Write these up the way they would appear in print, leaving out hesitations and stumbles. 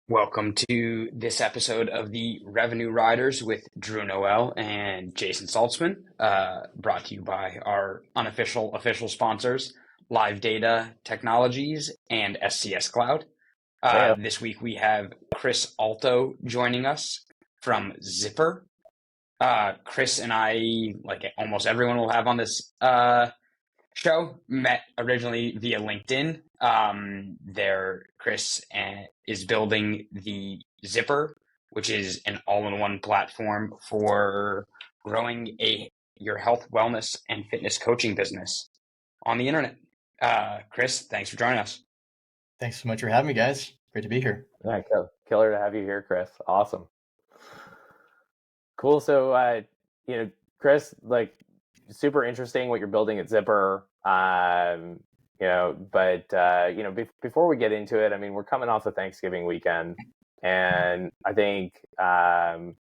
Welcome to this episode of the Revenue Riders with Drew Noel and Jason Saltzman, brought to you by our unofficial official sponsors, Live Data Technologies and SCS Cloud. This week we have Chris Alto joining us from Zipper. Chris and I, like almost everyone will have on this show, met originally via LinkedIn. Chris is building the Zipper, which is an all-in-one platform for growing your health, wellness, and fitness coaching business on the internet. Chris, thanks for joining us. Thanks so much for having me, guys. Great to be here. Yeah, killer to have you here, Chris. Awesome. Cool. So, Chris, super interesting what you're building at Zipper. Before we get into it, I mean, we're coming off the Thanksgiving weekend, and I think I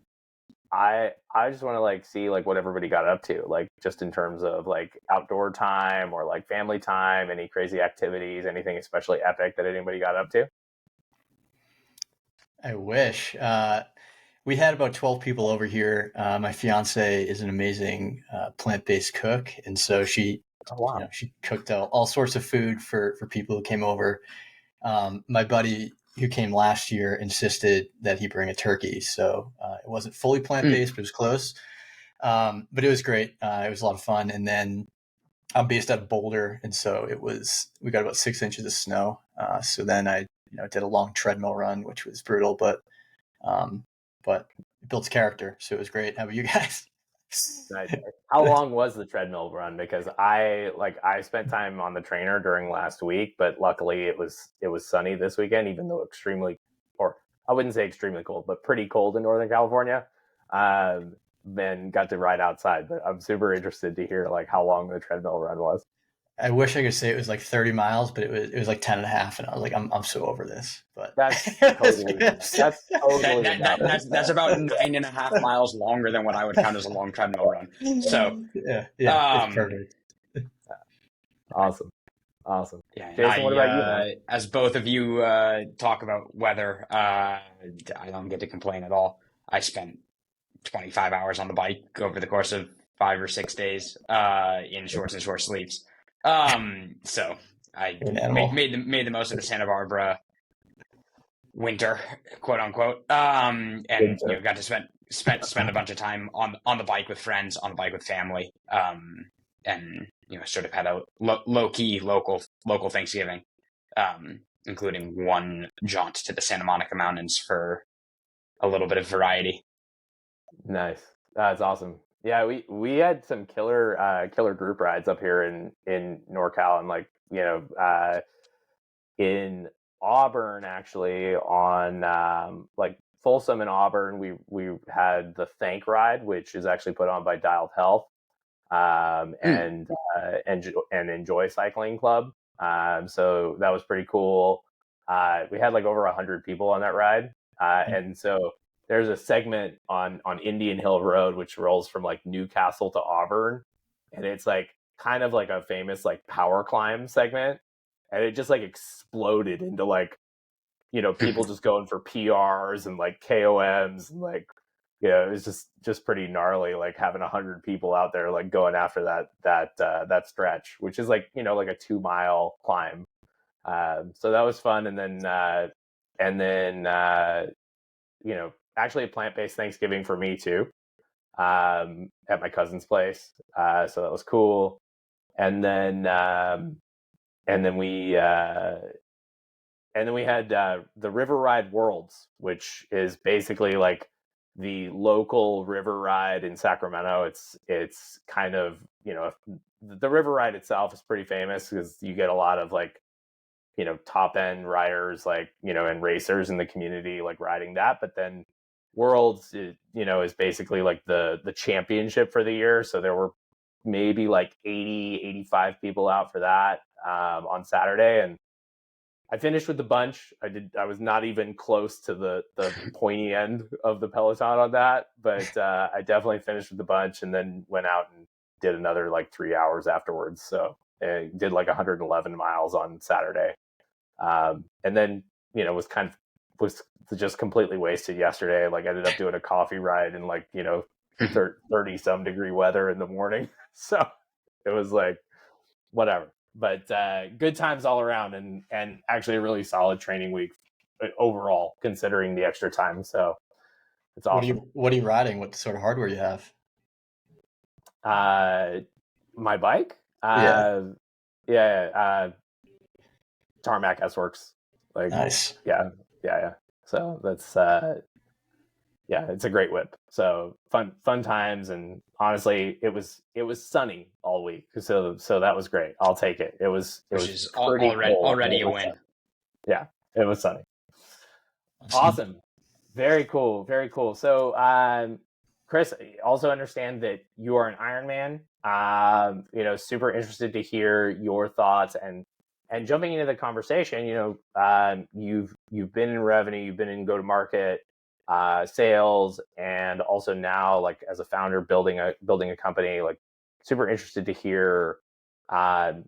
just want to see what everybody got up to, just in terms of outdoor time or family time, any crazy activities, anything especially epic that anybody got up to. I wish. We had about 12 people over here. My fiance is an amazing plant-based cook, and so she cooked all sorts of food for people who came over. My buddy who came last year insisted that he bring a turkey, so it wasn't fully plant-based, but it was close. But it was great. It was a lot of fun. And then I'm based out of Boulder, and so we got about 6 inches of snow. So then I did a long treadmill run, which was brutal, but it builds character, so it was great. How about you guys? Nice. How long was the treadmill run? Because I spent time on the trainer during last week, but luckily it was sunny this weekend, even though I wouldn't say extremely cold, but pretty cold in Northern California. Then got to ride outside, but I'm super interested to hear how long the treadmill run was. I wish I could say it was 30 miles, but it was 10 and a half, and I was like, I'm so over this. But that's totally that's about 9.5 miles longer than what I would count as a long treadmill run. So yeah, it's perfect. Awesome. Yeah, Jason, what about you? As both of you talk about weather, I don't get to complain at all. I spent 25 hours on the bike over the course of 5 or 6 days in shorts and short sleeves. So I made the most of the Santa Barbara winter, quote unquote. And got to spend a bunch of time on the bike with friends, on the bike with family. And sort of had a low key local Thanksgiving, including one jaunt to the Santa Monica Mountains for a little bit of variety. Nice. That's awesome. Yeah, we had some killer group rides up here in NorCal, and in Auburn, actually, on Folsom and Auburn, we had the Thank Ride, which is actually put on by Dialed Health, and Enjoy Cycling Club. So that was pretty cool. We had over 100 people on that ride, and so there's a segment on Indian Hill Road which rolls from Newcastle to Auburn, and it's kind of a famous power climb segment, and it just exploded into people just going for PRs and KOMs, and it was just pretty gnarly, having 100 people out there going after that stretch, which is a 2-mile climb. So that was fun. And then actually a plant-based Thanksgiving for me too, at my cousin's place. So that was cool. And then we had the River Ride Worlds, which is basically the local river ride in Sacramento. It's kind of, the river ride itself is pretty famous because you get a lot of top end riders, and racers in the community riding that. But then Worlds, is basically the championship for the year. So there were maybe 80, 85 people out for that on Saturday, and I finished with the bunch. I was not even close to the pointy end of the peloton on that, but I definitely finished with the bunch, and then went out and did another 3 hours afterwards. So I did 111 miles on Saturday, and then was just completely wasted yesterday. Like I ended up doing a coffee ride in 30 some degree weather in the morning. So it was like, whatever, but good times all around, and actually a really solid training week overall, considering the extra time. So it's awesome. What are you riding? What sort of hardware you have? My bike? Yeah. Tarmac S-Works. Like, Nice. yeah. So that's it's a great whip. So fun times, and honestly, it was sunny all week. So that was great. I'll take it. It was pretty already a win. Yeah, it was sunny. Awesome. Very cool. Very cool. So, Chris, also understand that you are an Ironman. Super interested to hear your thoughts, and jumping into the conversation. You've been in revenue, you've been in go-to-market, sales, and also now, like, as a founder, building a company. Like, super interested to hear, kind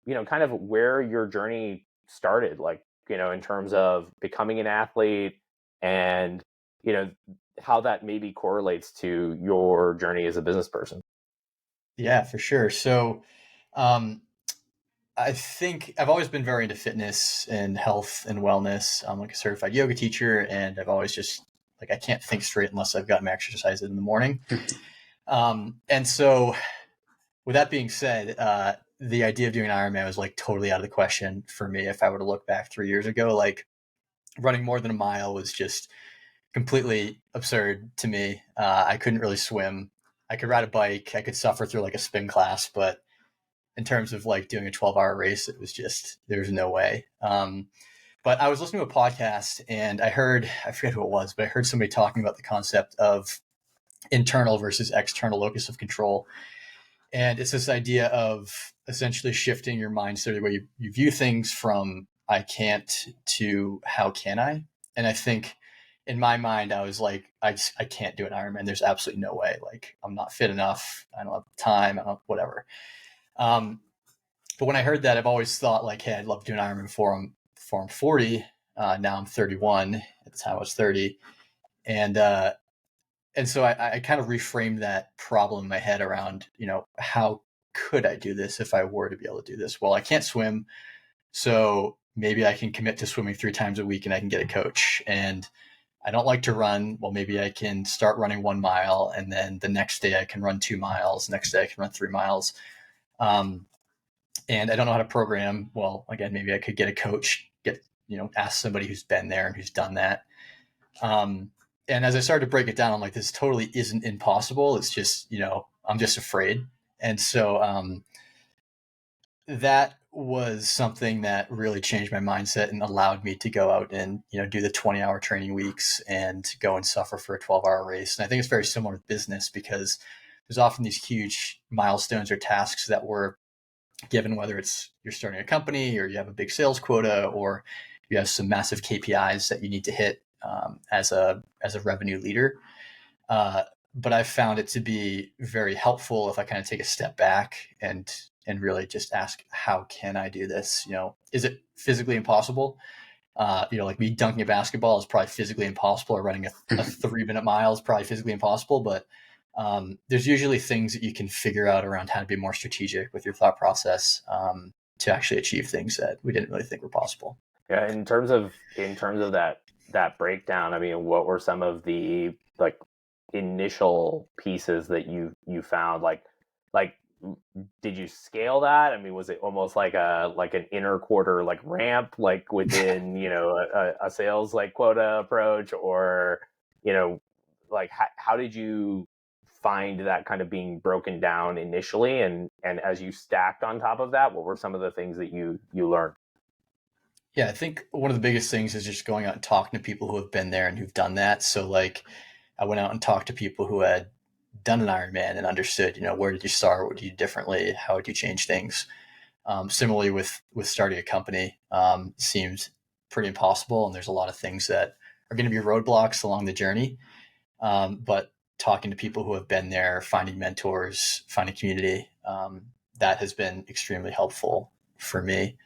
of where your journey started. Like, in terms of becoming an athlete, and how that maybe correlates to your journey as a business person. Yeah, for sure. So, I think I've always been very into fitness and health and wellness. I'm like a certified yoga teacher, and I've always just I can't think straight unless I've gotten my exercise in the morning. And so, with that being said, the idea of doing Ironman was like totally out of the question for me. If I were to look back 3 years ago, like running more than a mile was just completely absurd to me. I couldn't really swim. I could ride a bike. I could suffer through like a spin class, but in terms of like doing a 12-hour race, it was just, there's no way. But I was listening to a podcast, and I forget who it was, but I heard somebody talking about the concept of internal versus external locus of control. And it's this idea of essentially shifting your mindset, the way you view things, from I can't to how can I? And I think in my mind, I was like, I can't do an Ironman. There's absolutely no way. Like, I'm not fit enough. I don't have time. I don't, whatever. But when I heard that, I've always thought like, hey, I'd love to do an Ironman before I'm 40. Now I'm 31. At the time I was 30. And so I kind of reframed that problem in my head around, how could I do this if I were to be able to do this? Well, I can't swim. So maybe I can commit to swimming 3 times a week, and I can get a coach. And I don't like to run. Well, maybe I can start running 1 mile, and then the next day I can run 2 miles. Next day I can run 3 miles. And I don't know how to program. Well, again, maybe I could get a coach, ask somebody who's been there and who's done that. And as I started to break it down, I'm like, this totally isn't impossible. It's just, I'm just afraid. And so that was something that really changed my mindset and allowed me to go out and, do the 20-hour training weeks and go and suffer for a 12-hour race. And I think it's very similar with business, because there's often these huge milestones or tasks that we're given, whether it's you're starting a company, or you have a big sales quota, or you have some massive KPIs that you need to hit as a revenue leader. But I've found it to be very helpful if I kind of take a step back and really just ask, how can I do this? Is it physically impossible? Like me dunking a basketball is probably physically impossible, or running a 3-minute mile is probably physically impossible. But there's usually things that you can figure out around how to be more strategic with your thought process to actually achieve things that we didn't really think were possible. Yeah, in terms of that breakdown, I mean, what were some of the like initial pieces that you found? Like did you scale that? I mean, was it almost like an inner quarter like ramp, like within a sales like quota approach, or like how did you find that kind of being broken down initially, and as you stacked on top of that, what were some of the things that you learned? Yeah, I think one of the biggest things is just going out and talking to people who have been there and who've done that. So like I went out and talked to people who had done an Ironman and understood, where did you start? What did you do differently? How would you change things? Similarly with starting a company, seems pretty impossible. And there's a lot of things that are going to be roadblocks along the journey. But talking to people who have been there, finding mentors, finding community, that has been extremely helpful for me.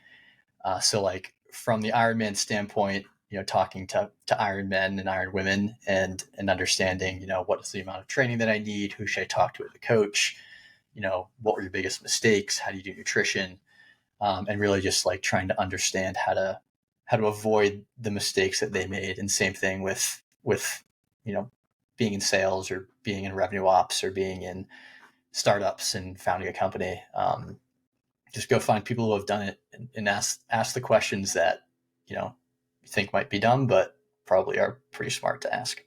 So like from the Ironman standpoint, talking to Iron men and Iron women and understanding, what is the amount of training that I need? Who should I talk to as a coach? What were your biggest mistakes? How do you do nutrition? And really just like trying to understand how to avoid the mistakes that they made. And same thing with, being in sales or being in revenue ops or being in startups and founding a company. Just go find people who have done it and ask the questions that, you think might be dumb, but probably are pretty smart to ask.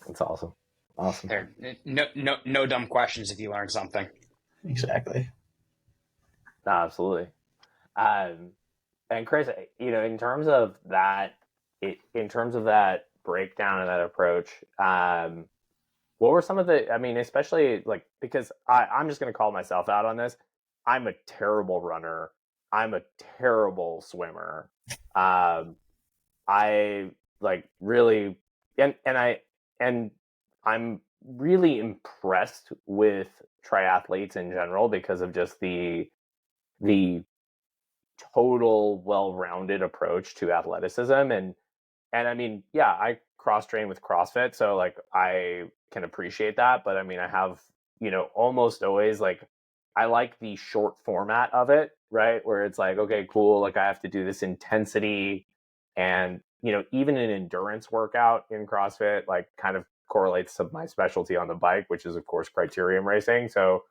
That's awesome. Awesome. There, no dumb questions if you learn something. Exactly. Absolutely. And Chris, in terms of that breakdown and that approach, what were some of especially like, because I'm just going to call myself out on this. I'm a terrible runner. I'm a terrible swimmer. I like really, and I'm really impressed with triathletes in general because of just the total well-rounded approach to athleticism. And I cross train with CrossFit, so like I can appreciate that. But I have, almost always like, I like the short format of it, right? Where it's like, okay, cool. Like I have to do this intensity, and, even an endurance workout in CrossFit, like kind of correlates to my specialty on the bike, which is of course criterium racing. So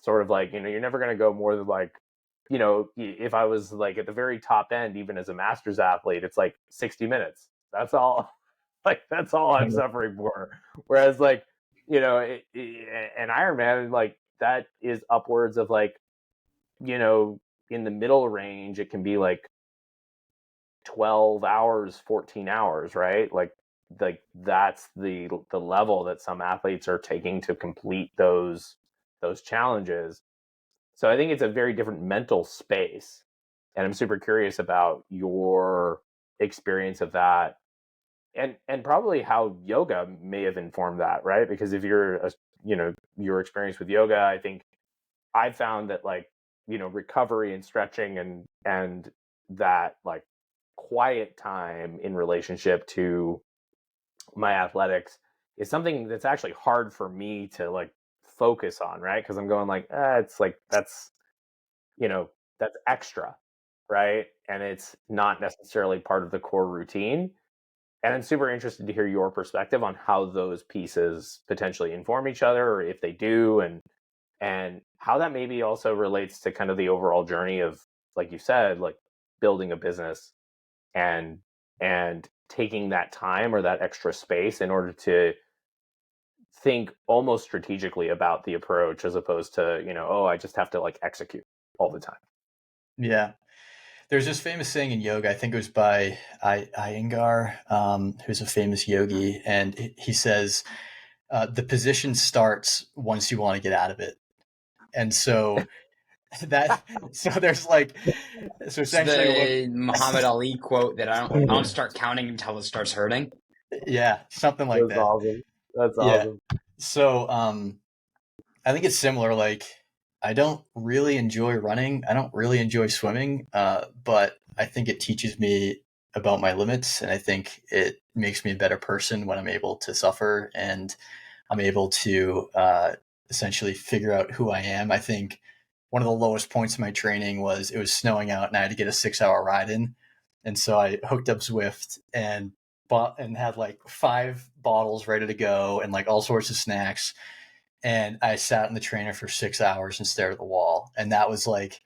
sort of like, you're never going to go more than like, if I was like at the very top end, even as a master's athlete, it's like 60 minutes. That's all. Like, that's all I'm suffering for. Whereas like, an Ironman, like that is upwards of like, in the middle range, it can be like 12 hours, 14 hours, right? Like that's the level that some athletes are taking to complete those challenges. So I think it's a very different mental space, and I'm super curious about your experience of that, and probably how yoga may have informed that, right? Because if you're your experience with yoga, I think I found that like, recovery and stretching and that like quiet time in relationship to my athletics is something that's actually hard for me to like focus on, right? Because I'm going like, it's like that's extra, right? And it's not necessarily part of the core routine. And I'm super interested to hear your perspective on how those pieces potentially inform each other, or if they do, and how that maybe also relates to kind of the overall journey of, like you said, like building a business and taking that time or that extra space in order to think almost strategically about the approach, as opposed to, I just have to like execute all the time. Yeah. There's this famous saying in yoga, I think it was by Iyengar, who's a famous yogi. And he says, the position starts once you want to get out of it. And so there's like, so essentially the Muhammad Ali quote that I don't start counting until it starts hurting. Yeah, something like that. Awesome. That's Yeah. awesome. So I think it's similar. Like, I don't really enjoy running. I don't really enjoy swimming, but I think it teaches me about my limits, and I think it makes me a better person when I'm able to suffer and I'm able to essentially figure out who I am. I think one of the lowest points of my training was it was snowing out and I had to get a 6-hour ride in. And so I hooked up Zwift and bought and had like 5 bottles ready to go and like all sorts of snacks. And I sat in the trainer for 6 hours and stared at the wall. And that was like,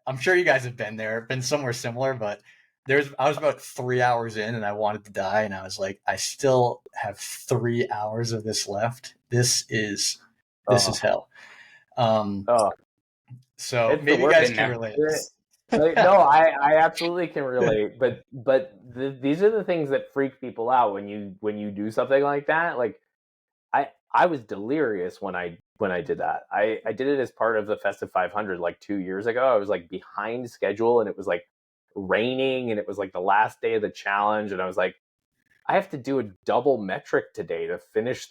I'm sure you guys have been somewhere similar, but I was about 3 hours in and I wanted to die. And I was like, I still have 3 hours of this left. This is hell. So It's maybe you guys can relate. No, I absolutely can relate. But these are the things that freak people out when you do something like that. Like I was delirious when I did that. I did it as part of the Festive 500 like 2 years ago. I was like behind schedule and it was like raining and it was like the last day of the challenge, and I was like, I have to do a double metric today to finish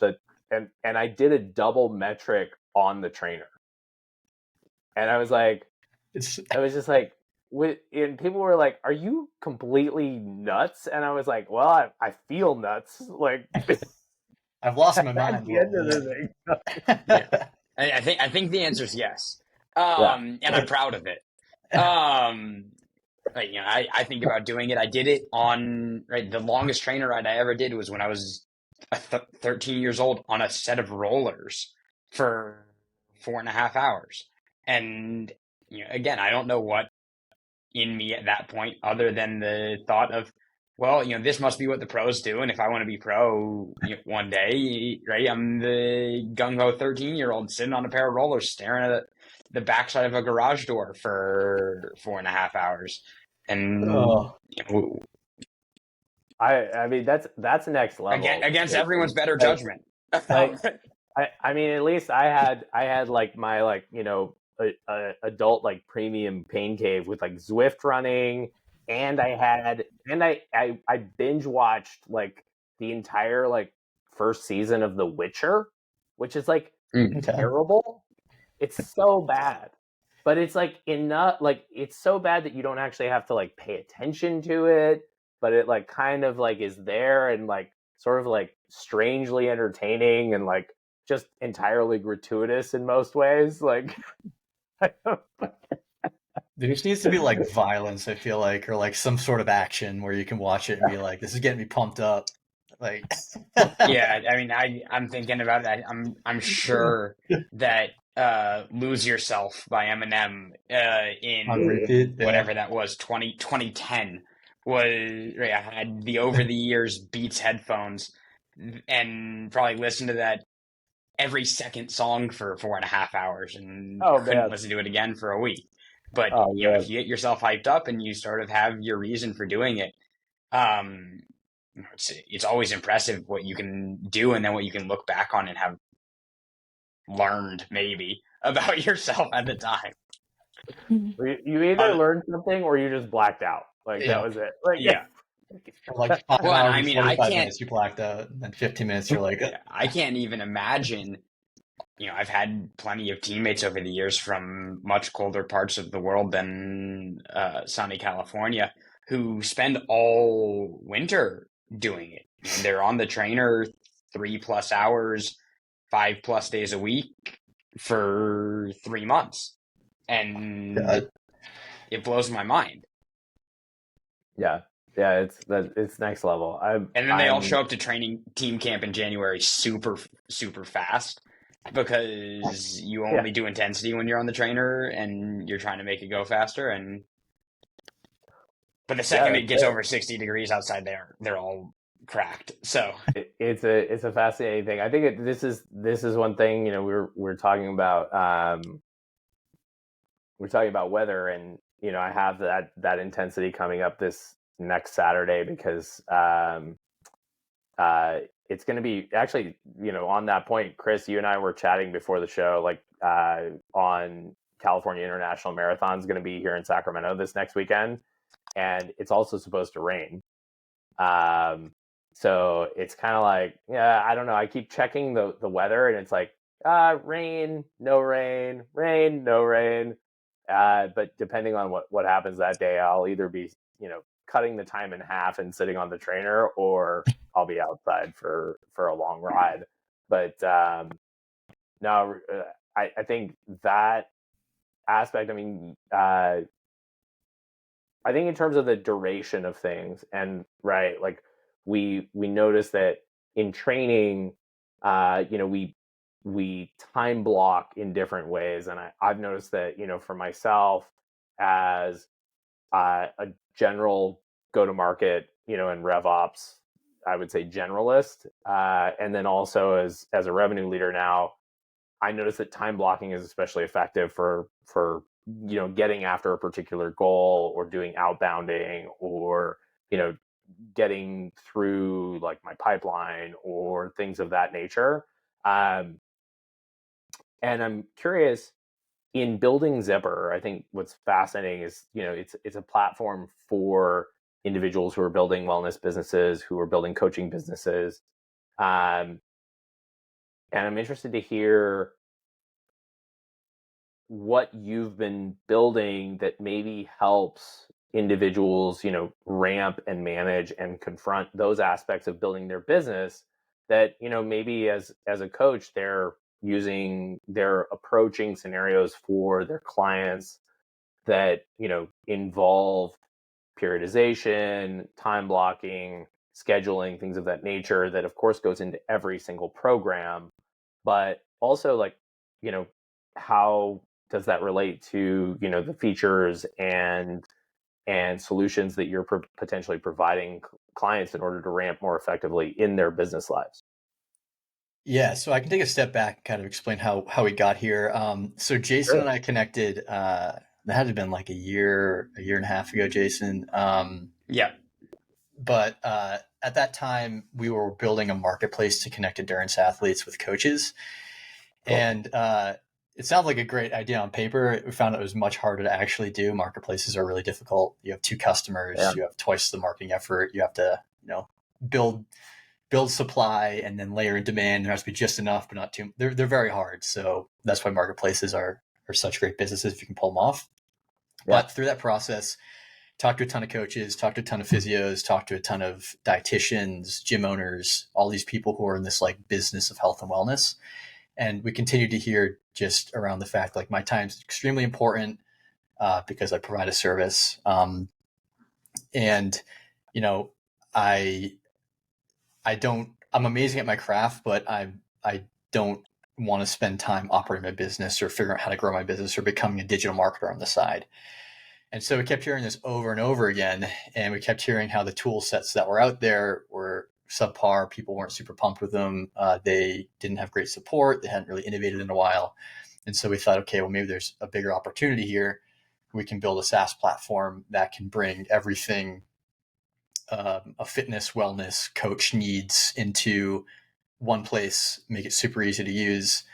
and I did a double metric on the trainer. And I was like, and people were like, "Are you completely nuts?" And I was like, "Well, I feel nuts." Like I've lost my at mind. the end of the thing. Yeah. I think the answer is yes. Yeah. And I'm proud of it. Like, I think about doing it. I did it on, right, the longest trainer ride I ever did was when I was 13 years old on a set of rollers for 4.5 hours. And, again, I don't know what in me at that point other than the thought of, well, this must be what the pros do. And if I want to be pro one day, right, I'm the gung-ho 13-year-old sitting on a pair of rollers staring at the backside of a garage door for 4.5 hours. And I mean that's next level against everyone's better judgment. Like, I mean, at least I had like my like adult like premium pain cave with like Zwift running, and I binge watched like the entire like first season of The Witcher, which is like terrible. It's so bad. But it's like enough, like it's so bad that you don't actually have to like pay attention to it, but it like kind of like is there and like sort of like strangely entertaining and like just entirely gratuitous in most ways. Like there just needs to be like violence, I feel like, or like some sort of action where you can watch it and be like, this is getting me pumped up. Like yeah, I mean I'm thinking about it. I'm sure that Lose Yourself by Eminem in on repeat, whatever that was, 2010 was, right, I had the over the years Beats headphones and probably listened to that every second song for 4.5 hours and couldn't listen to it again for a week. But if you get yourself hyped up and you sort of have your reason for doing it, it's always impressive what you can do and then what you can look back on and have learned maybe about yourself at the time. You either learned something or you just blacked out. Like that was it. Like like 5 well, hours, I mean, 45 minutes you blacked out, and then 15 minutes you're like, I can't even imagine. I've had plenty of teammates over the years from much colder parts of the world than sunny California who spend all winter doing it. They're on the trainer 3+ hours, 5+ days a week for 3 months. And it blows my mind. Yeah, it's next level. And then they all show up to training team camp in January super, super fast because you only do intensity when you're on the trainer and you're trying to make it go faster. But the second it gets over 60 degrees outside, they're all cracked. So it's a fascinating thing. I think this is one thing. We're talking about weather, and I have that intensity coming up this next Saturday because it's going to be actually, on that point, Chris, you and I were chatting before the show, like on California International Marathon is going to be here in Sacramento this next weekend, and it's also supposed to rain. So it's kind of like, I don't know. I keep checking the weather, and it's like rain, no rain, rain, no rain. But depending on what happens that day, I'll either be, cutting the time in half and sitting on the trainer, or I'll be outside for a long ride. But no, I think that aspect, I mean, I think in terms of the duration of things, and right, like we notice that in training, we time block in different ways, and I've noticed that for myself as a general go-to-market, and RevOps, I would say generalist, and then also as a revenue leader now, I notice that time blocking is especially effective for getting after a particular goal, or doing outbounding, or getting through like my pipeline or things of that nature. And I'm curious, in building Zipper, I think what's fascinating is, it's a platform for individuals who are building wellness businesses, who are building coaching businesses. And I'm interested to hear what you've been building that maybe helps individuals, ramp and manage and confront those aspects of building their business that, maybe as a coach, they're approaching scenarios for their clients that, involve periodization, time blocking, scheduling, things of that nature that of course goes into every single program, but also like, how does that relate to, the features and solutions that you're potentially providing clients in order to ramp more effectively in their business lives? Yeah, so I can take a step back and kind of explain how we got here. So Jason and I connected, that had to have been like a year and a half ago, Jason. Yeah. But at that time, we were building a marketplace to connect endurance athletes with coaches. Cool. And it sounds like a great idea on paper. We found it was much harder to actually do. Marketplaces are really difficult. You have 2 customers, you have twice the marketing effort. You have to, build supply and then layer in demand. There has to be just enough, but not too. They're very hard. So that's why marketplaces are such great businesses if you can pull them off. Yeah. But through that process, talked to a ton of coaches, talked to a ton of physios, talked to a ton of dietitians, gym owners, all these people who are in this like business of health and wellness. And we continue to hear just around the fact like my time is extremely important because I provide a service. And, I'm amazing at my craft, but I don't want to spend time operating my business or figuring out how to grow my business or becoming a digital marketer on the side. And so we kept hearing this over and over again. And we kept hearing how the tool sets that were out there were subpar. People weren't super pumped with them. They didn't have great support. They hadn't really innovated in a while. And so we thought, okay, well, maybe there's a bigger opportunity here. We can build a SaaS platform that can bring everything a fitness, wellness coach needs into one place, make it super easy to use,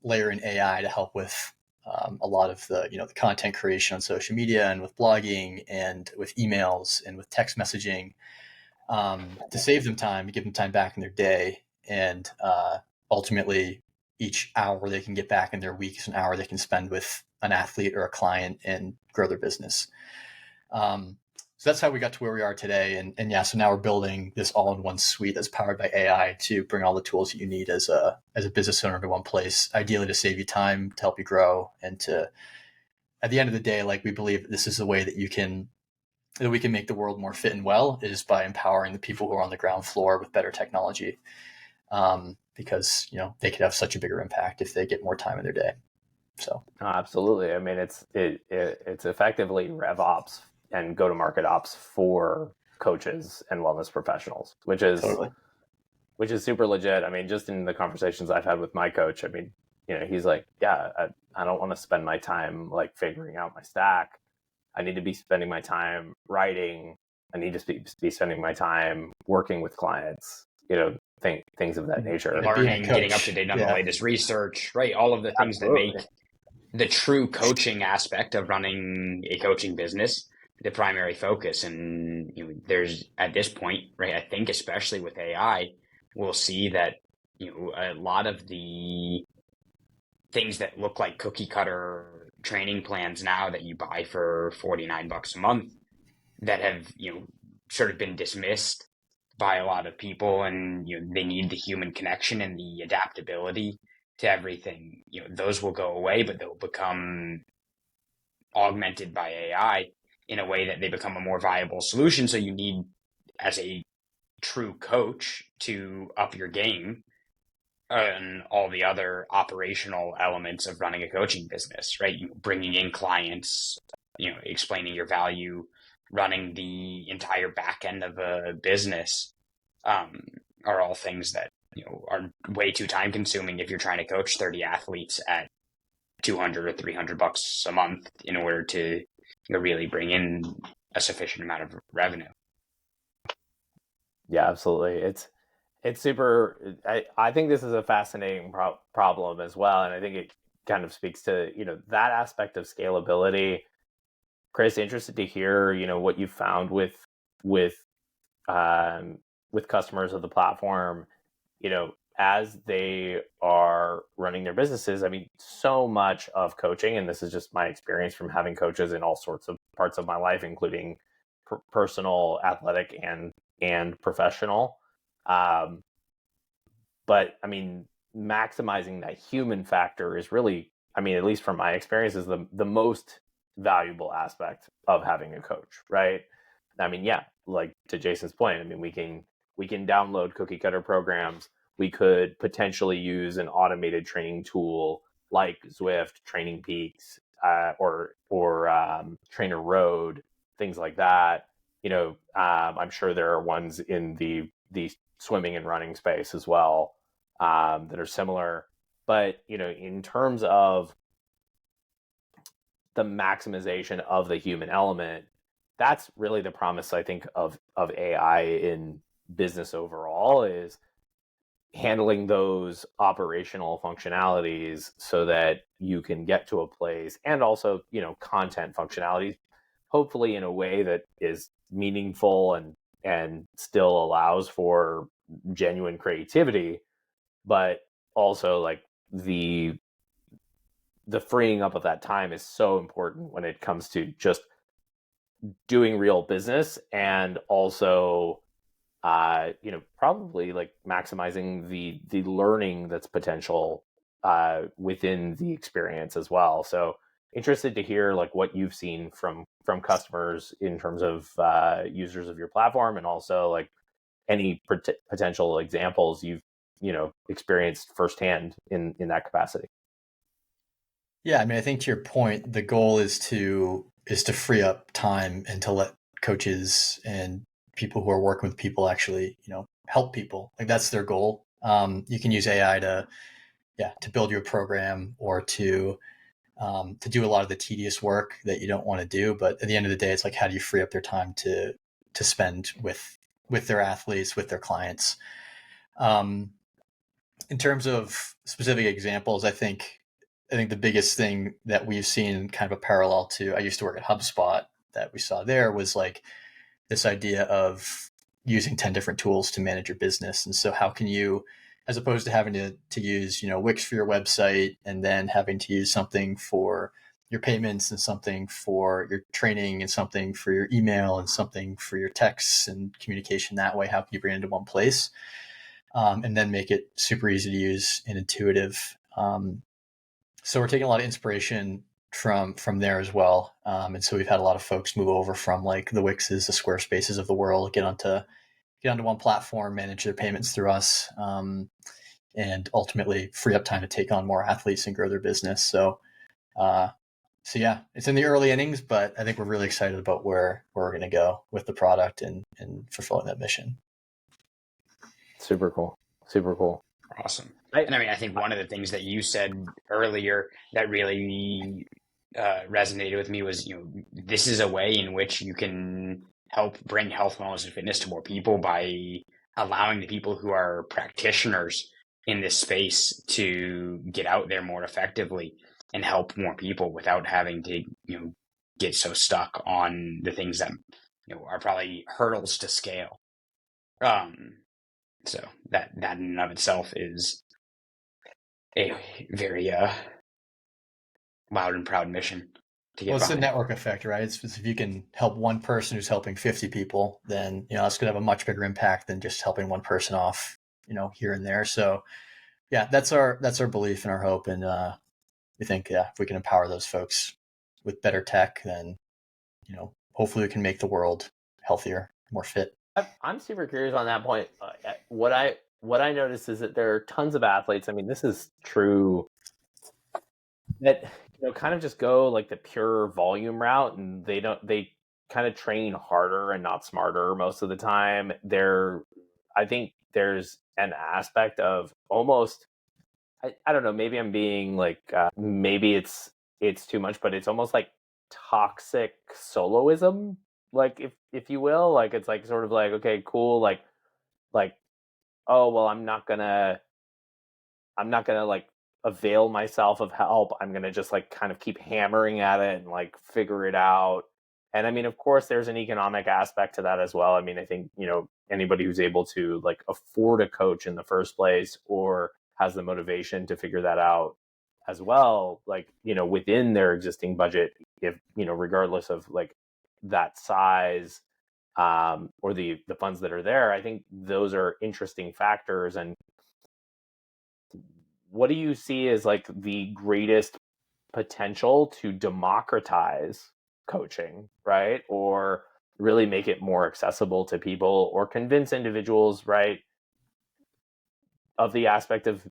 layer in AI to help with a lot of the, the content creation on social media and with blogging and with emails and with text messaging to save them time, to give them time back in their day. And ultimately, each hour they can get back in their week is an hour they can spend with an athlete or a client and grow their business. So that's how we got to where we are today. And yeah, so now we're building this all-in-one suite that's powered by AI to bring all the tools that you need as a business owner to one place, ideally to save you time, to help you grow, and to, at the end of the day, like we believe that this is the way that we can make the world more fit and well is by empowering the people who are on the ground floor with better technology. Because, they could have such a bigger impact if they get more time in their day. So absolutely. I mean, it's effectively RevOps and go-to-market ops for coaches and wellness professionals, which is super legit. I mean, just in the conversations I've had with my coach, I mean, he's like, yeah, I don't want to spend my time like figuring out my stack. I need to be spending my time writing. I need to be spending my time working with clients, things of that nature. Learning, getting up to date on the latest research, right? All of the things that make the true coaching aspect of running a coaching business the primary focus. And there's, at this point, right, I think especially with AI, we'll see that a lot of the things that look like cookie cutter training plans now that you buy for $49 a month that have sort of been dismissed by a lot of people, and they need the human connection and the adaptability to everything. Those will go away, but they'll become augmented by AI in a way that they become a more viable solution. So you need, as a true coach, to up your game on all the other operational elements of running a coaching business, right? Bringing in clients, explaining your value, running the entire back end of a business, are all things that are way too time consuming if you're trying to coach 30 athletes at $200 or $300 a month in order to really bring in a sufficient amount of revenue. Yeah, absolutely. It's super. I think this is a fascinating problem as well, and I think it kind of speaks to that aspect of scalability. Chris, interested to hear what you found with customers of the platform. as they are running their businesses, I mean, so much of coaching, and this is just my experience from having coaches in all sorts of parts of my life, including personal, athletic, and professional. But I mean, maximizing that human factor is really, I mean, at least from my experience, is the most valuable aspect of having a coach, right? I mean, yeah, like to Jason's point, I mean, we can download cookie cutter programs. We could potentially use an automated training tool like Zwift, Training Peaks, or Trainer Road, things like that. I'm sure there are ones in the swimming and running space as well, that are similar. But in terms of the maximization of the human element, that's really the promise, I think, of AI in business overall, is handling those operational functionalities so that you can get to a place, and also content functionalities, hopefully in a way that is meaningful and still allows for genuine creativity, but also like the freeing up of that time is so important when it comes to just doing real business, and also probably like maximizing the learning that's potential within the experience as well. So interested to hear like what you've seen from customers in terms of users of your platform, and also like any potential examples you've experienced firsthand in that capacity. Yeah, I mean, I think to your point, the goal is to free up time and to let coaches and people who are working with people actually, help people. Like that's their goal. You can use AI to build you a program, or to do a lot of the tedious work that you don't want to do. But at the end of the day, it's like, how do you free up their time to spend with their athletes, with their clients? In terms of specific examples, I think the biggest thing that we've seen, kind of a parallel to, I used to work at HubSpot, that we saw there was like this idea of using 10 different tools to manage your business. And so how can you, as opposed to having to use, Wix for your website, and then having to use something for your payments, and something for your training, and something for your email, and something for your texts and communication that way, how can you bring it into one place? And then make it super easy to use and intuitive. So we're taking a lot of inspiration from there as well. And so we've had a lot of folks move over from like the Wixes, the Squarespaces of the world, get onto one platform, manage their payments through us, and ultimately free up time to take on more athletes and grow their business. So yeah, it's in the early innings, but I think we're really excited about where we're going to go with the product and fulfilling that mission. Super cool. Awesome. And I mean, I think one of the things that you said earlier that really resonated with me was, this is a way in which you can help bring health, wellness, and fitness to more people by allowing the people who are practitioners in this space to get out there more effectively and help more people without having to, get so stuck on the things that, are probably hurdles to scale. So that in and of itself is a very loud and proud mission to get Well, it's behind. the network effect, right? It's if you can help one person who's helping 50 people, then it's going to have a much bigger impact than just helping one person off, here and there. So yeah, that's our belief and our hope, and we think if we can empower those folks with better tech, then hopefully we can make the world healthier, more fit. I'm super curious on that point. What I noticed is that there are tons of athletes. I mean, this is true, that kind of just go like the pure volume route, and they kind of train harder and not smarter most of the time. I think there's an aspect of almost, I don't know, maybe I'm being like maybe it's too much, but it's almost like toxic soloism, like if you will. Like it's like sort of like, okay, cool, like oh well, I'm not gonna like avail myself of help. I'm gonna just like kind of keep hammering at it and like figure it out. And I mean, of course, there's an economic aspect to that as well. I mean, I think, anybody who's able to like afford a coach in the first place or has the motivation to figure that out as well, like, within their existing budget, if, regardless of like that size, or the funds that are there, I think those are interesting factors. And what do you see as like the greatest potential to democratize coaching, right? Or really make it more accessible to people or convince individuals, right, of the aspect of,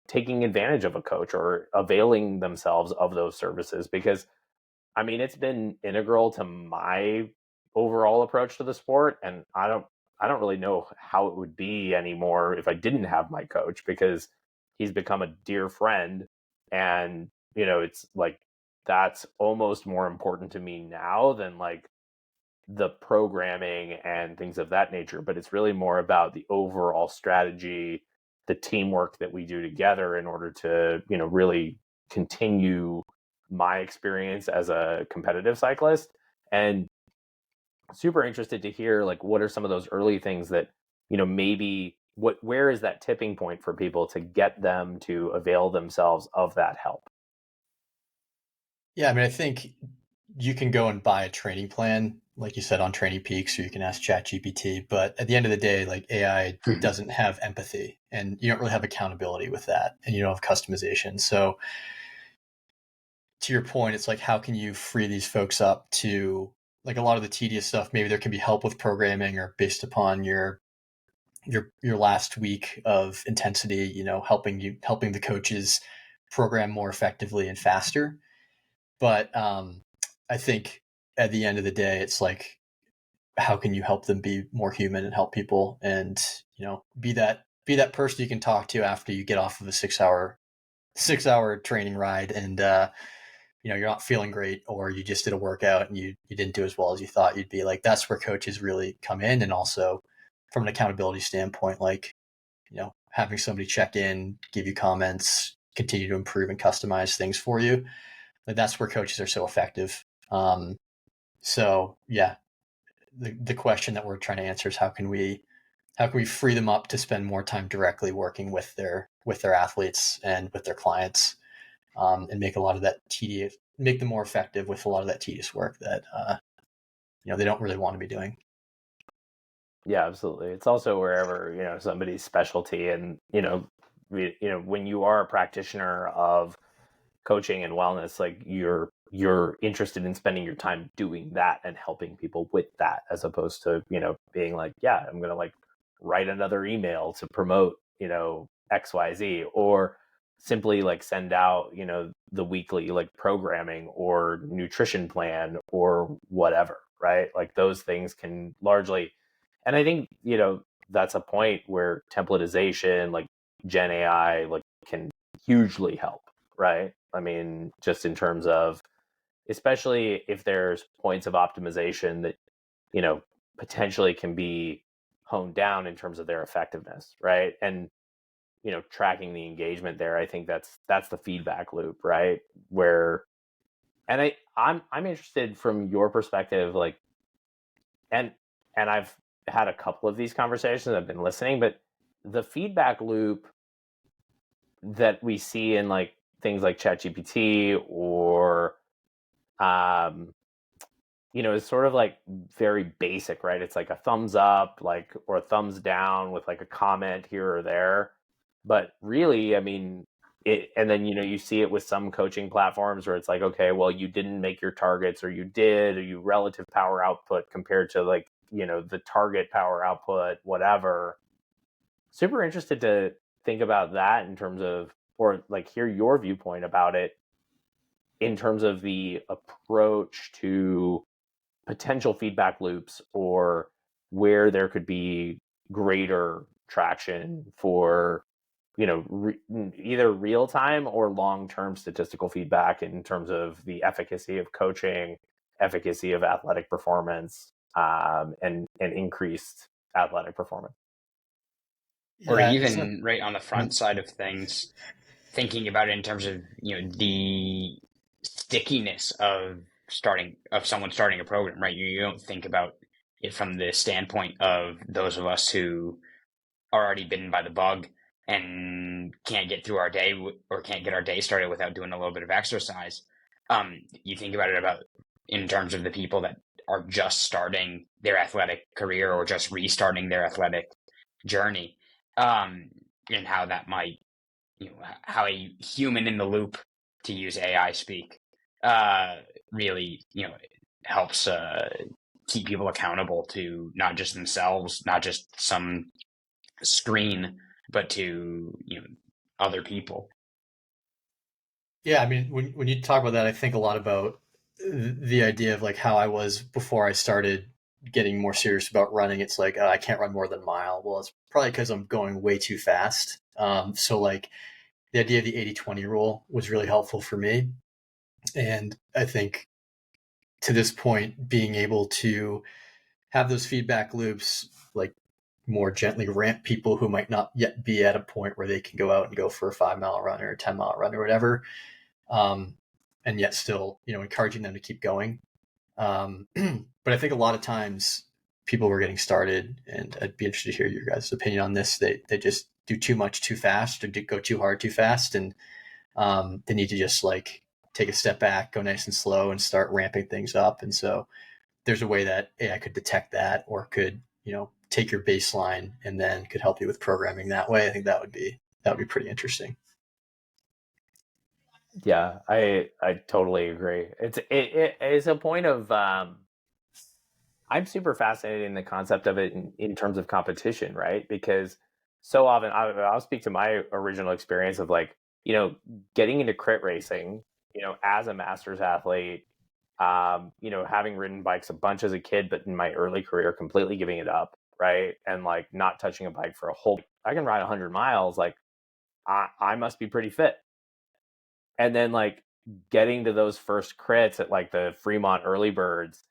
taking advantage of a coach or availing themselves of those services? Because I mean, it's been integral to my overall approach to the sport, and I don't really know how it would be anymore if I didn't have my coach, because he's become a dear friend. And it's like that's almost more important to me now than like the programming and things of that nature. But it's really more about the overall strategy, the teamwork that we do together in order to really continue my experience as a competitive cyclist. And super interested to hear like what are some of those early things that maybe where is that tipping point for people to get them to avail themselves of that help? Yeah, I mean, I think you can go and buy a training plan, like you said, on Training Peaks, or you can ask ChatGPT. But at the end of the day, like AI doesn't have empathy, and you don't really have accountability with that, and you don't have customization. So to your point, it's like, how can you free these folks up to like a lot of the tedious stuff? Maybe there can be help with programming or based upon your last week of intensity, helping the coaches program more effectively and faster. But I think at the end of the day, it's like, how can you help them be more human and help people, and be that person you can talk to after you get off of a 6 hour training ride, and you're not feeling great, or you just did a workout and you didn't do as well as you thought you'd be. Like, that's where coaches really come in. And also from an accountability standpoint, like, having somebody check in, give you comments, continue to improve and customize things for you. Like, that's where coaches are so effective. So yeah, the question that we're trying to answer is how can we free them up to spend more time directly working with their athletes and with their clients, and make a lot of that make them more effective with a lot of that tedious work that they don't really want to be doing. Yeah, absolutely. It's also wherever somebody's specialty, and when you are a practitioner of coaching and wellness, like you're interested in spending your time doing that and helping people with that, as opposed to being like, yeah, I'm gonna like write another email to promote XYZ, or simply like send out the weekly like programming or nutrition plan or whatever, right? Like those things can largely, and I think that's a point where templatization, like Gen AI, like can hugely help, right? I mean, just in terms of, especially if there's points of optimization that potentially can be honed down in terms of their effectiveness, right? And tracking the engagement there, I think that's the feedback loop, right? Where, and I'm interested from your perspective, like, and I've had a couple of these conversations, I've been listening, but the feedback loop that we see in like things like ChatGPT or it's sort of like very basic, right? It's like a thumbs up, like, or a thumbs down with like a comment here or there. But really, I mean, and then you see it with some coaching platforms where it's like, okay, well, you didn't make your targets, or you did, or you relative power output compared to like the target power output, whatever. Super interested to think about that in terms of, or like hear your viewpoint about it in terms of the approach to potential feedback loops, or where there could be greater traction for either real time or long-term statistical feedback in terms of the efficacy of coaching, efficacy of athletic performance, and increased athletic performance. Or even right on the front side of things, thinking about it in terms of the stickiness of someone starting a program, right? You don't think about it from the standpoint of those of us who are already bitten by the bug and can't get through our day or can't get our day started without doing a little bit of exercise. You think about it in terms of the people that are just starting their athletic career or just restarting their athletic journey, and how that might, how a human in the loop, to use AI speak, really, helps keep people accountable to not just themselves, not just some screen, but to other people. Yeah, I mean, when you talk about that, I think a lot about the idea of like how I was before I started getting more serious about running. It's like, I can't run more than a mile. Well, it's probably because I'm going way too fast. So like the idea of the 80-20 rule was really helpful for me. And I think to this point, being able to have those feedback loops, like more gently ramp people who might not yet be at a point where they can go out and go for a 5-mile run or a 10-mile run or whatever. And yet still, encouraging them to keep going. But I think a lot of times people were getting started, and I'd be interested to hear your guys' opinion on this. They just do too much too fast, or go too hard too fast, and they need to just like take a step back, go nice and slow, and start ramping things up. And so there's a way that AI could detect that, or could take your baseline and then could help you with programming that way. I think that would be pretty interesting. Yeah, I totally agree. It's a point of I'm super fascinated in the concept of it in terms of competition, right? Because so often I'll speak to my original experience of like, getting into crit racing, as a master's athlete, having ridden bikes a bunch as a kid, but in my early career, completely giving it up, right? And like not touching a bike for I can ride 100 miles. Like I must be pretty fit. And then like getting to those first crits at like the Fremont early birds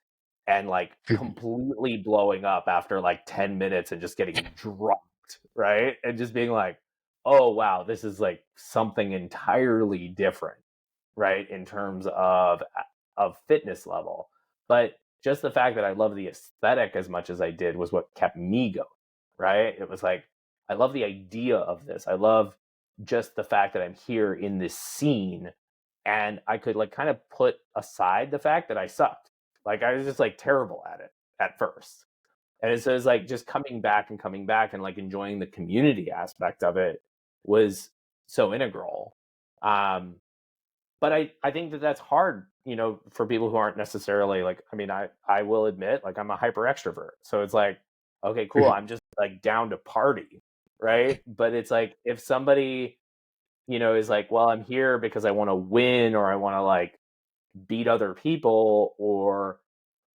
and like completely blowing up after like 10 minutes and just getting dropped, right? And just being like, oh wow, this is like something entirely different, right? In terms of fitness level. But just the fact that I love the aesthetic as much as I did was what kept me going, right? It was like, I love the idea of this. I love just the fact that I'm here in this scene, and I could like kind of put aside the fact that I sucked. Like I was just like terrible at it at first. And so it's like just coming back and like enjoying the community aspect of it was so integral. But I think that that's hard, for people who aren't necessarily like, I mean, I will admit, like I'm a hyper extrovert. So it's like, okay, cool. I'm just like down to party. Right. But it's like, if somebody, is like, well, I'm here because I want to win, or I want to like beat other people,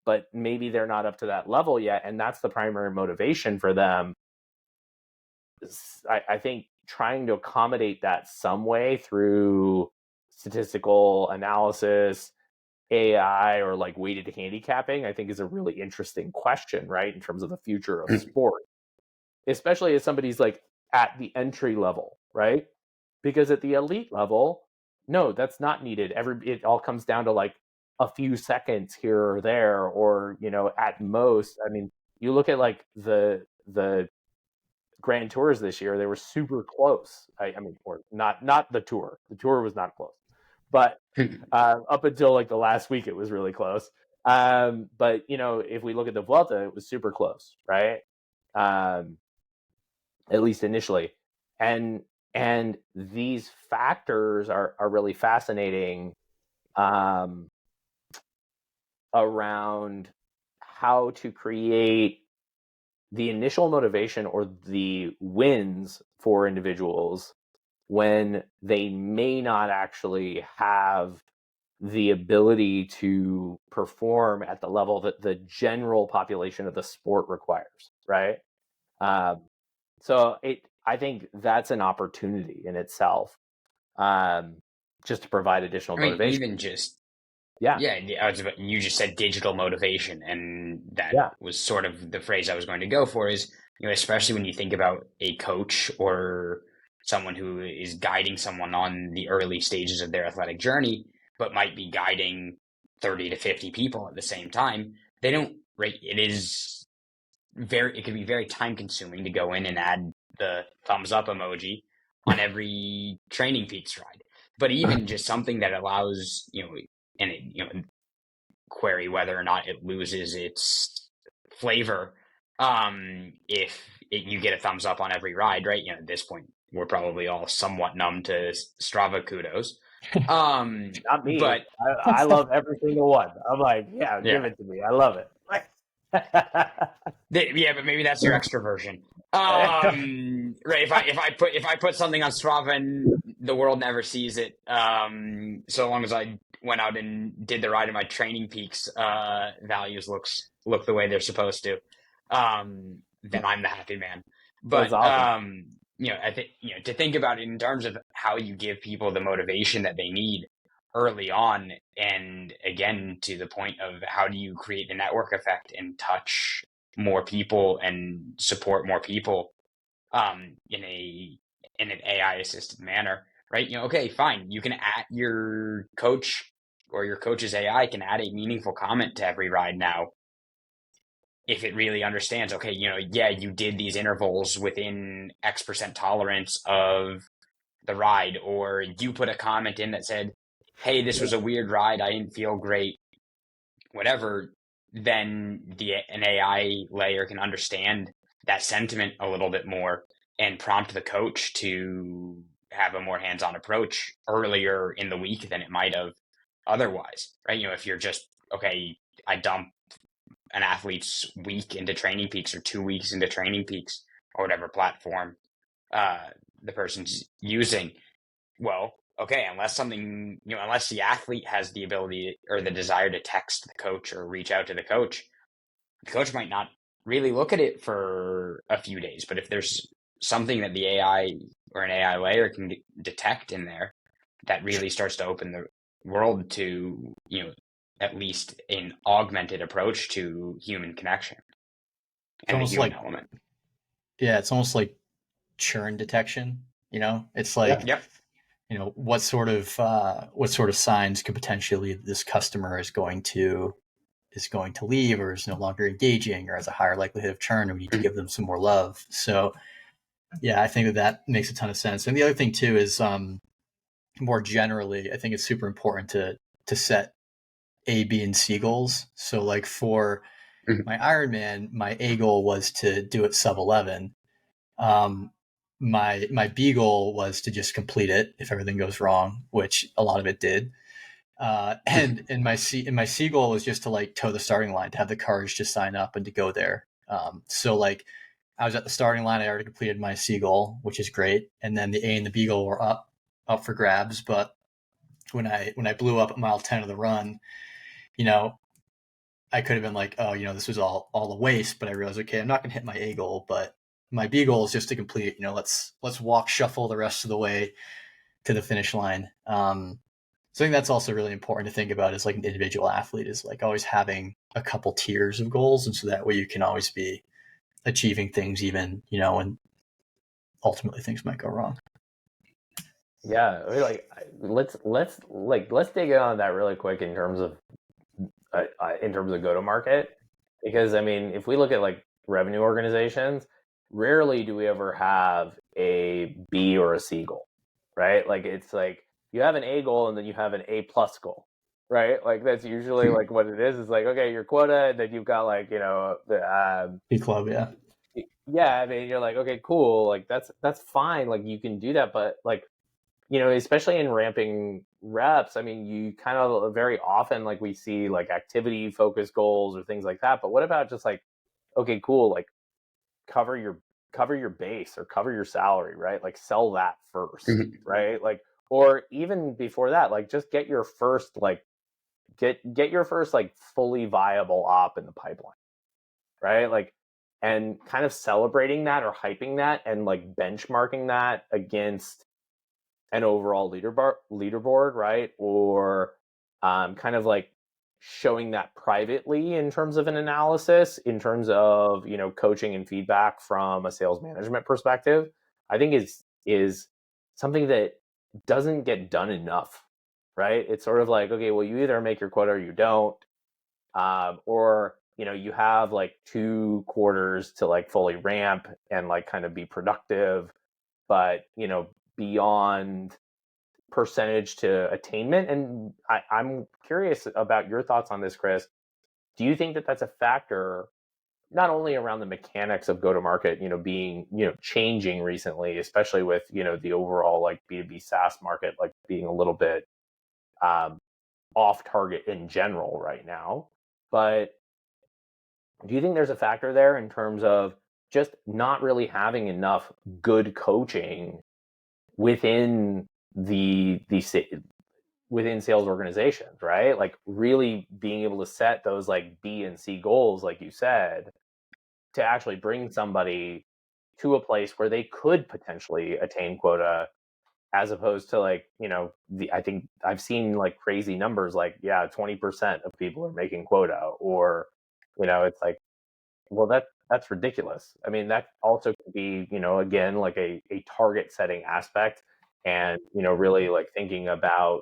but maybe they're not up to that level yet. And that's the primary motivation for them. I think trying to accommodate that some way through statistical analysis, AI, or like weighted handicapping, I think is a really interesting question, right? In terms of the future of sport, especially as somebody's like at the entry level, right? Because at the elite level, no, that's not needed. It all comes down to like a few seconds here or there, or, at most, I mean, you look at like the Grand Tours this year, they were super close. I mean, or not the tour. The tour was not close, but up until like the last week, it was really close. But if we look at the Vuelta, it was super close, right? At least initially, and these factors are really fascinating around how to create the initial motivation or the wins for individuals when they may not actually have the ability to perform at the level that the general population of the sport requires, right? So I think that's an opportunity in itself, just to provide additional motivation. Even just yeah, you just said digital motivation, and that was sort of the phrase I was going to go for. Is especially when you think about a coach or someone who is guiding someone on the early stages of their athletic journey, but might be guiding 30 to 50 people at the same time, they don't rate. It can be very time consuming to go in and add the thumbs up emoji on every Training Peaks ride. But even just something that allows, and query whether or not it loses its flavor. If you get a thumbs up on every ride, right? At this point, we're probably all somewhat numb to Strava kudos. Not me. But I love every single one. I'm like, give it to me. I love it. Yeah, but maybe that's your extroversion. Right? If I put something on Strava and the world never sees it, so long as I went out and did the ride in my Training Peaks values look the way they're supposed to, then I'm the happy man. But That's awesome. I think to think about it in terms of how you give people the motivation that they need early on, and again to the point of how do you create the network effect and touch more people and support more people in an AI assisted manner, right? Okay, fine, you can add your coach or your coach's AI can add a meaningful comment to every ride now if it really understands, okay, you did these intervals within X% tolerance of the ride, or you put a comment in that said, hey, this was a weird ride, I didn't feel great, whatever, then an AI layer can understand that sentiment a little bit more and prompt the coach to have a more hands-on approach earlier in the week than it might have otherwise, right? If you're just, okay, I dump an athlete's week into Training Peaks or 2 weeks into Training Peaks or whatever platform the person's using, well, okay, unless the athlete has the ability or the desire to text the coach or reach out to the coach might not really look at it for a few days. But if there's something that the AI or an AI layer can detect in there, that really starts to open the world to, at least an augmented approach to human connection and the human element. Yeah, it's almost like churn detection. It's like, Yep. What sort of signs could potentially this customer is going to leave or is no longer engaging or has a higher likelihood of churn, and we need to give them some more love. So yeah, I think that makes a ton of sense. And the other thing too is more generally, I think it's super important to set A, B, and C goals. So like for my Ironman, my A goal was to do it sub 11. My B goal was to just complete it if everything goes wrong, which a lot of it did. And my C goal was just to like toe the starting line, to have the courage to sign up and to go there. So like I was at the starting line, I already completed my C goal, which is great. And then the A and the B goal were up for grabs. But when I blew up at mile 10 of the run, I could have been like, oh, this was all a waste, but I realized, okay, I'm not going to hit my A goal, but my B goal is just to complete, let's walk shuffle the rest of the way to the finish line. So I think that's also really important to think about as like an individual athlete, is like always having a couple tiers of goals. And so that way you can always be achieving things even, and ultimately things might go wrong. Yeah. Let's dig in on that really quick in terms of go to market, because if we look at like revenue organizations, rarely do we ever have a B or a C goal, right? Like it's like you have an A goal and then you have an A plus goal, right? Like that's usually like what it is. It's like, okay, your quota, and then you've got like, the B club, yeah. Yeah, you're like, okay, cool, like that's fine, like you can do that, but like, especially in ramping reps, you kind of very often like we see like activity focused goals or things like that. But what about just like, okay, cool, like cover your base or cover your salary, right? Like sell that first, right? Like, or even before that, like just get your first like fully viable op in the pipeline, right? Like, and kind of celebrating that or hyping that and like benchmarking that against an overall leaderboard, right? Or kind of like showing that privately in terms of an analysis, in terms of, coaching and feedback from a sales management perspective, I think is something that doesn't get done enough right? It's sort of like, okay, well, you either make your quota or you don't, or you have like 2 quarters to like fully ramp and like kind of be productive, but beyond percentage to attainment. And I'm curious about your thoughts on this, Chris. Do you think that that's a factor, not only around the mechanics of go-to-market, being, changing recently, especially with, the overall like B2B SaaS market, like being a little bit off target in general right now, but do you think there's a factor there in terms of just not really having enough good coaching within within sales organizations, right? Like really being able to set those like B and C goals, like you said, to actually bring somebody to a place where they could potentially attain quota, as opposed to like, I think I've seen like crazy numbers, like, 20% of people are making quota, or, it's like, well, that's ridiculous. I mean, that also could be, again, like a target setting aspect, and, really like thinking about,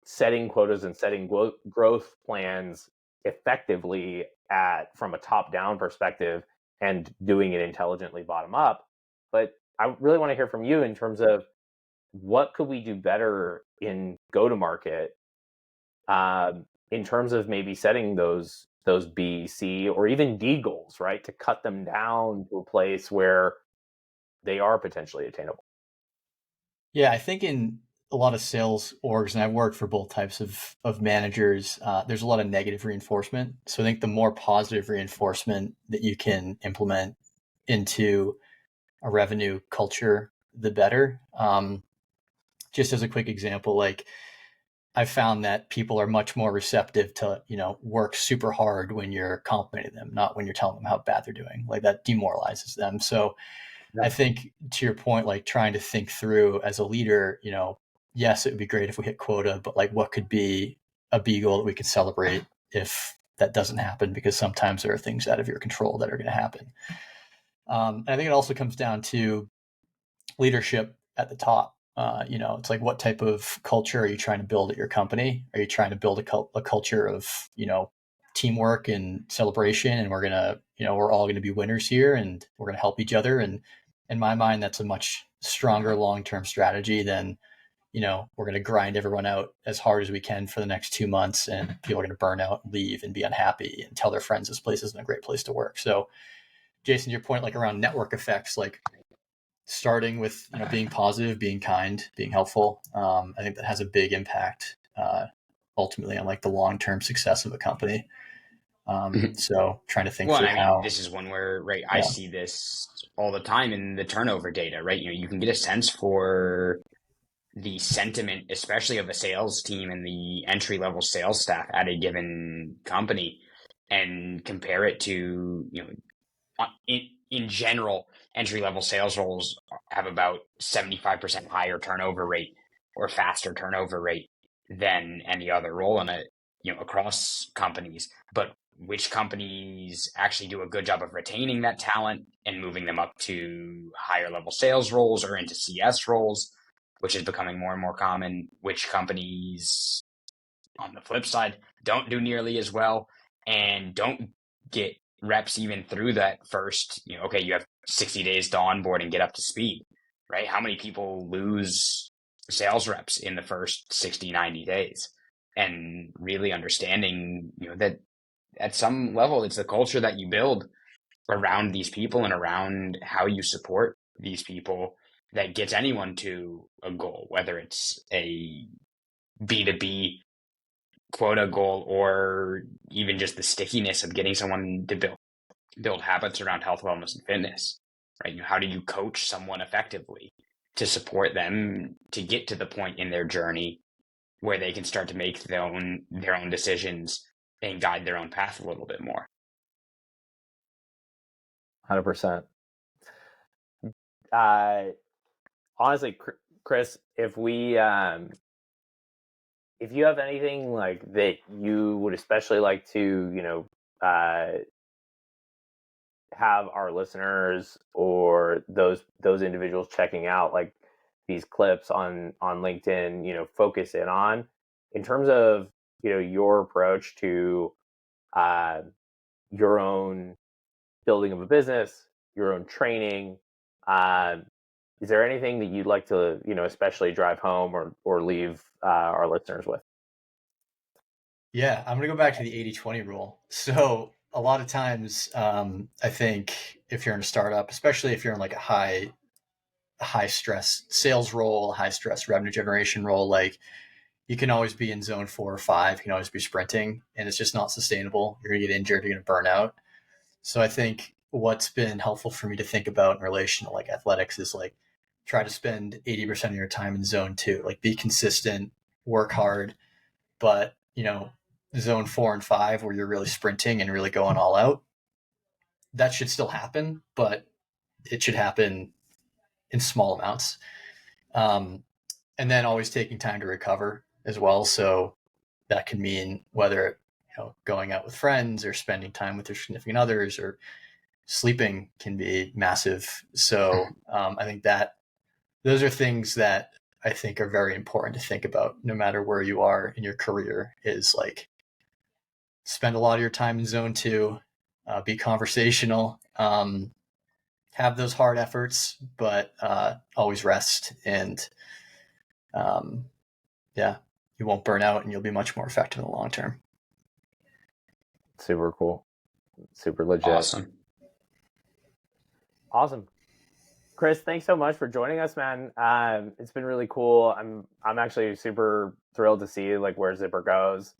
setting quotas and setting growth plans effectively from a top down perspective, and doing it intelligently bottom up. But I really want to hear from you in terms of what could we do better in go to market, in terms of maybe setting those B, C, or even D goals, right? To cut them down to a place where they are potentially attainable. Yeah, I think in a lot of sales orgs, and I've worked for both types of managers, there's a lot of negative reinforcement. So I think the more positive reinforcement that you can implement into a revenue culture, the better. Just as a quick example, like I found that people are much more receptive to, work super hard when you're complimenting them, not when you're telling them how bad they're doing. Like that demoralizes them. So I think to your point, like trying to think through as a leader, yes, it would be great if we hit quota, but like what could be a B goal that we could celebrate if that doesn't happen? Because sometimes there are things out of your control that are going to happen. And I think it also comes down to leadership at the top. It's like, what type of culture are you trying to build at your company? Are you trying to build a culture of, teamwork and celebration, and we're all going to be winners here, and we're going to help each other? And in my mind, that's a much stronger long-term strategy than, we're going to grind everyone out as hard as we can for the next 2 months, and people are going to burn out, leave, and be unhappy, and tell their friends this place isn't a great place to work. So Jason, your point, like around network effects, like starting with being positive, being kind, being helpful, I think that has a big impact ultimately on like the long-term success of a company. So trying to think through how. This is one where, right, I see this all the time in the turnover data, right? You can get a sense for the sentiment, especially of a sales team and the entry-level sales staff at a given company, and compare it to, in general, entry-level sales roles have about 75% higher turnover rate or faster turnover rate than any other role in across companies. But which companies actually do a good job of retaining that talent and moving them up to higher level sales roles or into CS roles, which is becoming more and more common? Which companies, on the flip side, don't do nearly as well and don't get reps even through that first, okay, you have 60 days to onboard and get up to speed, right? How many people lose sales reps in the first 60, 90 days? And really understanding, that at some level, it's the culture that you build around these people and around how you support these people that gets anyone to a goal, whether it's a B2B quota goal or even just the stickiness of getting someone to build habits around health, wellness, and fitness, right? How do you coach someone effectively to support them to get to the point in their journey where they can start to make their own decisions and guide their own path a little bit more? 100%. Honestly, Chris, if you have anything like that you would especially like to, have our listeners or those individuals checking out, like clips on LinkedIn, focus in on in terms of, your approach to your own building of a business, your own training. Is there anything that you'd like to, especially drive home or leave our listeners with? Yeah, I'm going to go back to the 80-20 rule. So a lot of times, I think if you're in a startup, especially if you're in like a high stress sales role, high stress revenue generation role, like you can always be in zone 4 or 5, you can always be sprinting, and it's just not sustainable. You're going to get injured, you're going to burn out. So I think what's been helpful for me to think about in relation to like athletics is like try to spend 80% of your time in zone 2, like be consistent, work hard, but zone 4 and 5 where you're really sprinting and really going all out, that should still happen, but it should happen in small amounts. And then always taking time to recover as well. So that can mean whether going out with friends or spending time with your significant others or sleeping can be massive. So I think that those are things that I think are very important to think about no matter where you are in your career, is like spend a lot of your time in zone 2, be conversational, have those hard efforts, but always rest. And you won't burn out and you'll be much more effective in the long term. Super cool. Super legit. Awesome. Chris, thanks so much for joining us, man. It's been really cool. I'm actually super thrilled to see like where Zipper goes.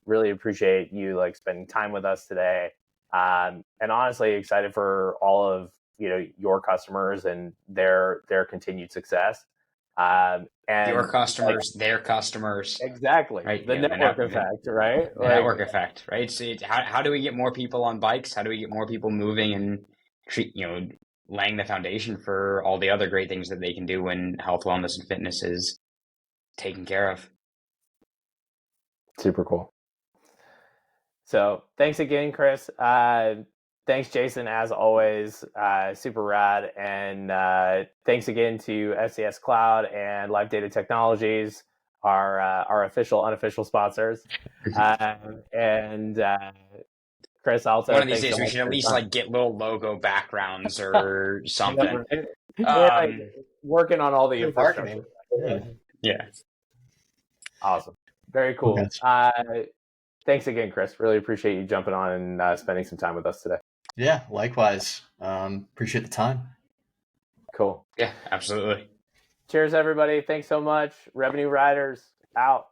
Really appreciate you like spending time with us today. And honestly excited for all of your customers and their continued success. And your customers, their customers. Exactly. Right? The network effect, right? The network effect, right? So how do we get more people on bikes? How do we get more people moving and laying the foundation for all the other great things that they can do when health, wellness, and fitness is taken care of? Super cool. So thanks again, Chris. Thanks, Jason, as always. Super rad. And thanks again to SCS Cloud and Live Data Technologies, our official, unofficial sponsors. And Chris Alto. One of these days we should at least like get little logo backgrounds or something. Working on all the infrastructure. Yeah. Awesome. Very cool. Thanks again, Chris. Really appreciate you jumping on and spending some time with us today. Yeah, likewise. Appreciate the time. Cool. Yeah, absolutely. Cheers, everybody. Thanks so much. Revenue Riders out.